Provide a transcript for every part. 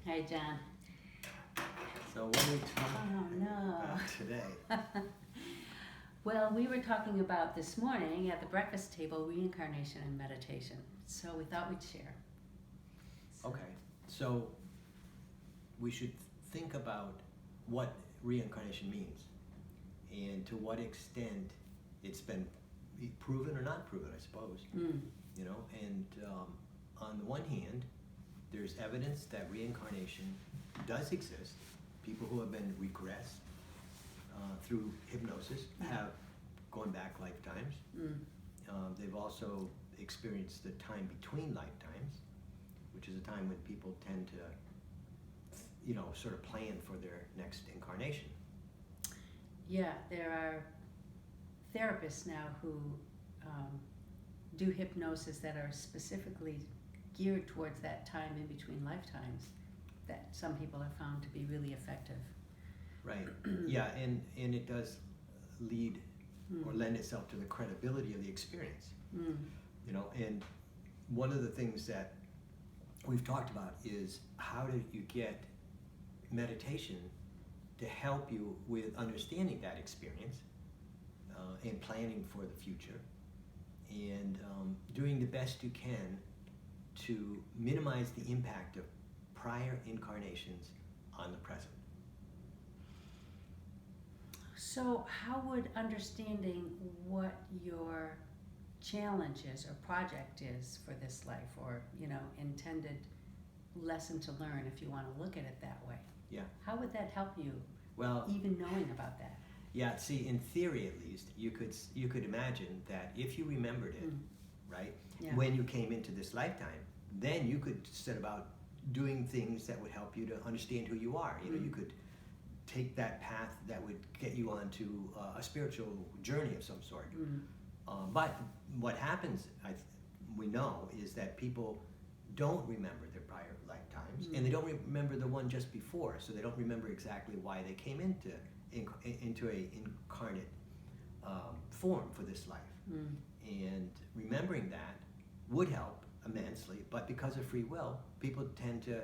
Hey, John. So what are we talking no. about today? Well, we were talking about this morning at the breakfast table reincarnation and meditation. So we thought we'd share. Okay, so we should think about what reincarnation means and to what extent it's been proven or not proven, I suppose. You know, and on the one hand, there's evidence that reincarnation does exist. People who have been regressed through hypnosis have gone back lifetimes. They've also experienced the time between lifetimes, which is a time when people tend to, you know, sort of plan for their next incarnation. Yeah, there are therapists now who do hypnosis that are specifically geared towards that time in between lifetimes that some people have found to be really effective. Right. Yeah, and it does lead or lend itself to the credibility of the experience. You know, and one of the things that we've talked about is how do you get meditation to help you with understanding that experience and planning for the future and doing the best you can to minimize the impact of prior incarnations on the present. So how would understanding what your challenge is or project is for this life, or, you know, intended lesson to learn, if you want to look at it that way, Yeah. how would that help you, Well, even knowing about that? yeah, see, in theory at least, you could imagine that if you remembered it, right, Yeah. when you came into this lifetime, then you could set about doing things that would help you to understand who you are. You know, you could take that path that would get you onto a spiritual journey of some sort. But what happens, we know, is that people don't remember their prior lifetimes, and they don't remember the one just before, so they don't remember exactly why they came into a incarnate form for this life. And remembering that would help immensely, but because of free will, people tend to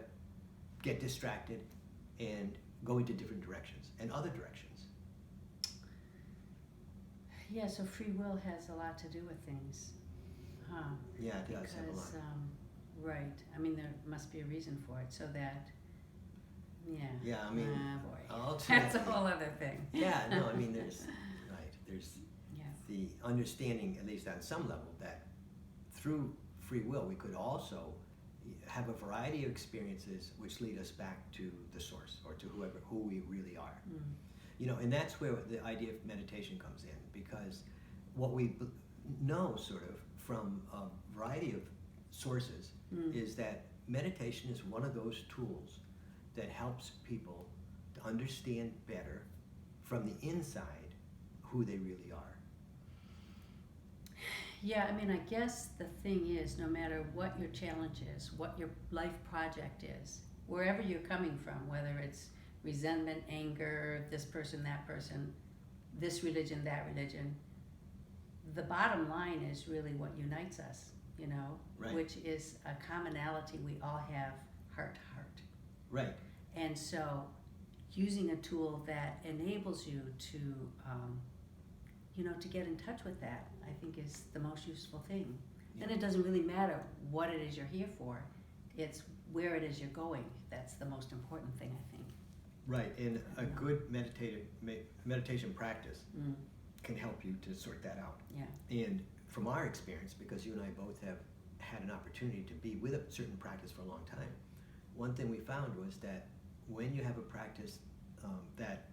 get distracted and go into different directions and other directions. Yeah, so free will has a lot to do with things. Yeah, it does have a lot. Right. I mean, there must be a reason for it, so that, Yeah, I mean, boy. ultimately, That's a whole other thing. Yeah, no, I mean, there's Yeah. the understanding, at least on some level, that through free will we could also have a variety of experiences which lead us back to the source or to who we really are. You know, and that's where the idea of meditation comes in, because what we know sort of from a variety of sources is that meditation is one of those tools that helps people to understand better from the inside who they really are. Yeah, I mean, I guess the thing is, no matter what your challenge is, what your life project is, wherever you're coming from, whether it's resentment, anger, this person, that person, this religion, that religion, the bottom line is really what unites us, you know, Right. which is a commonality we all have, heart to heart. Right. And so using a tool that enables you to, you know, to get in touch with that, I think is the most useful thing. Yeah. And it doesn't really matter what it is you're here for, it's where it is you're going. That's the most important thing, I think. Right, and a good meditation practice can help you to sort that out. Yeah. And from our experience, because you and I both have had an opportunity to be with a certain practice for a long time, one thing we found was that when you have a practice that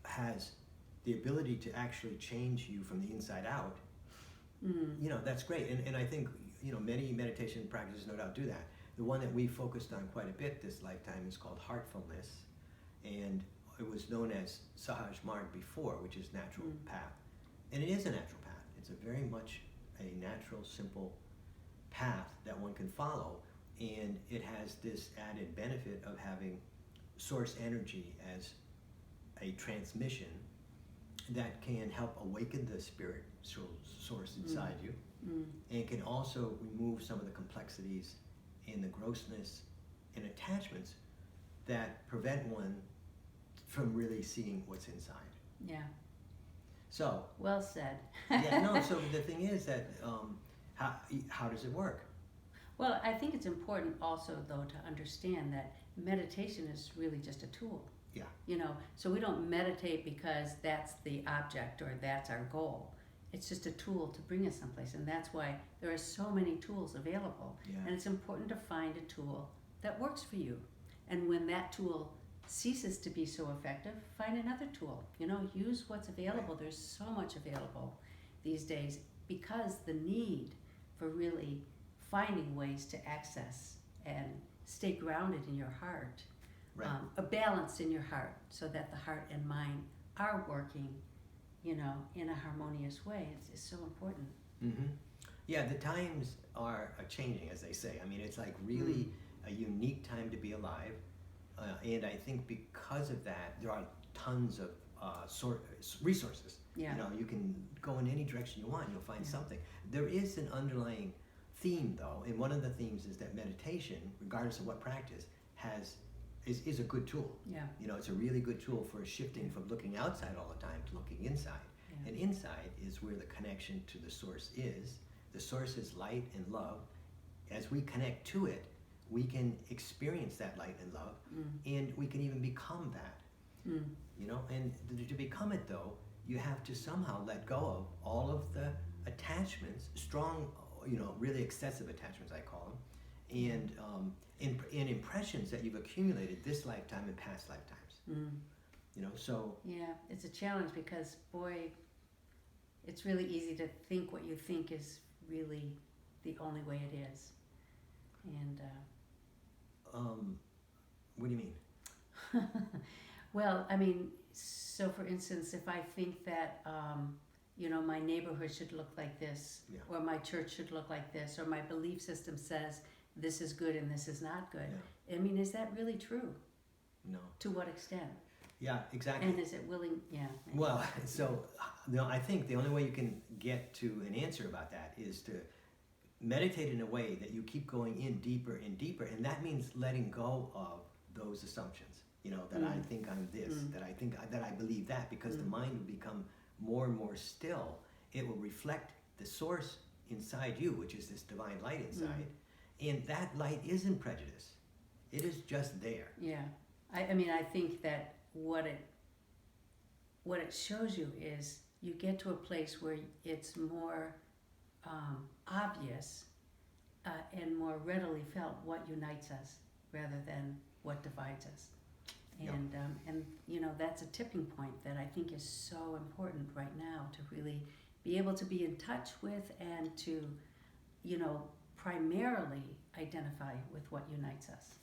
has the ability to actually change you from the inside out, you know, that's great. And I think, you know, many meditation practices no doubt do that. The one that we focused on quite a bit this lifetime is called heartfulness, and it was known as Sahaj Marg before, which is natural path. And it is a natural path. It's a very much a natural, simple path that one can follow, and it has this added benefit of having source energy as a transmission that can help awaken the spirit source inside you, and can also remove some of the complexities and the grossness and attachments that prevent one from really seeing what's inside. Yeah. So, Well said. yeah, no, so the thing is that how does it work? Well, I think it's important also, though, to understand that meditation is really just a tool. Yeah. You know, so we don't meditate because that's the object or that's our goal. It's just a tool to bring us someplace, and that's why there are so many tools available. Yeah. And it's important to find a tool that works for you. And when that tool ceases to be so effective, find another tool. You know, use what's available. There's so much available these days because the need for really finding ways to access and stay grounded in your heart, Right. a balance in your heart, so that the heart and mind are working, you know, in a harmonious way. It's so important. Mm-hmm. Yeah, the times are changing, as they say. I mean, it's like really a unique time to be alive. And I think because of that, there are tons of resources. Yeah. You know, you can go in any direction you want, you'll find Yeah. something. There is an underlying theme, though, and one of the themes is that meditation, regardless of what practice, is a good tool. Yeah. You know, it's a really good tool for shifting from looking outside all the time to looking inside. Yeah. And inside is where the connection to the source is. The source is light and love. As we connect to it, we can experience that light and love, and we can even become that. You know, and to become it, though, you have to somehow let go of all of the attachments, strong, you know, really excessive attachments, I call them, and impressions that you've accumulated this lifetime and past lifetimes. You know, so Yeah, it's a challenge because, boy, it's really easy to think what you think is really the only way it is. And what do you mean? well, I mean, so for instance, if I think that you know, my neighborhood should look like this, Yeah. or my church should look like this, or my belief system says this is good and this is not good. Yeah. I mean, is that really true? No. To what extent? Yeah, exactly. And is it willing? Yeah. Well, so I think the only way you can get to an answer about that is to meditate in a way that you keep going in deeper and deeper, and that means letting go of those assumptions. You know, that I think I'm this, that I think that I believe that, because the mind will become more and more still. It will reflect the source inside you, which is this divine light inside, and that light isn't prejudice. It is just there. Yeah. I mean, I think that what it shows you is you get to a place where it's more obvious and more readily felt what unites us rather than what divides us. And you know, that's a tipping point that I think is so important right now, to really be able to be in touch with and to, you know, primarily identify with what unites us.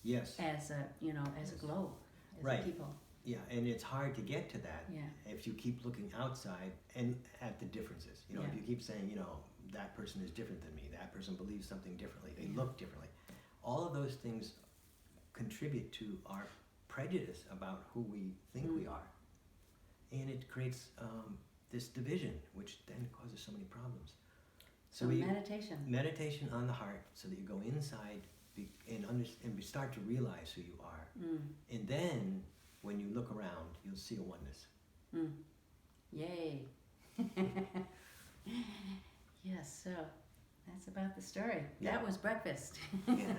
Yes. As a, you know, as a globe, as Right. a people. Yeah, and it's hard to get to that Yeah. if you keep looking outside and at the differences. You know, if Yeah. you keep saying, you know, that person is different than me, that person believes something differently, they look differently. All of those things contribute to our prejudice about who we think we are. And it creates this division, which then causes so many problems. So meditation. Meditation on the heart, so that you go inside and we start to realize who you are. And then, when you look around, you'll see a oneness. Yay. Yes, so that's about the story. Yeah. That was breakfast. Yeah.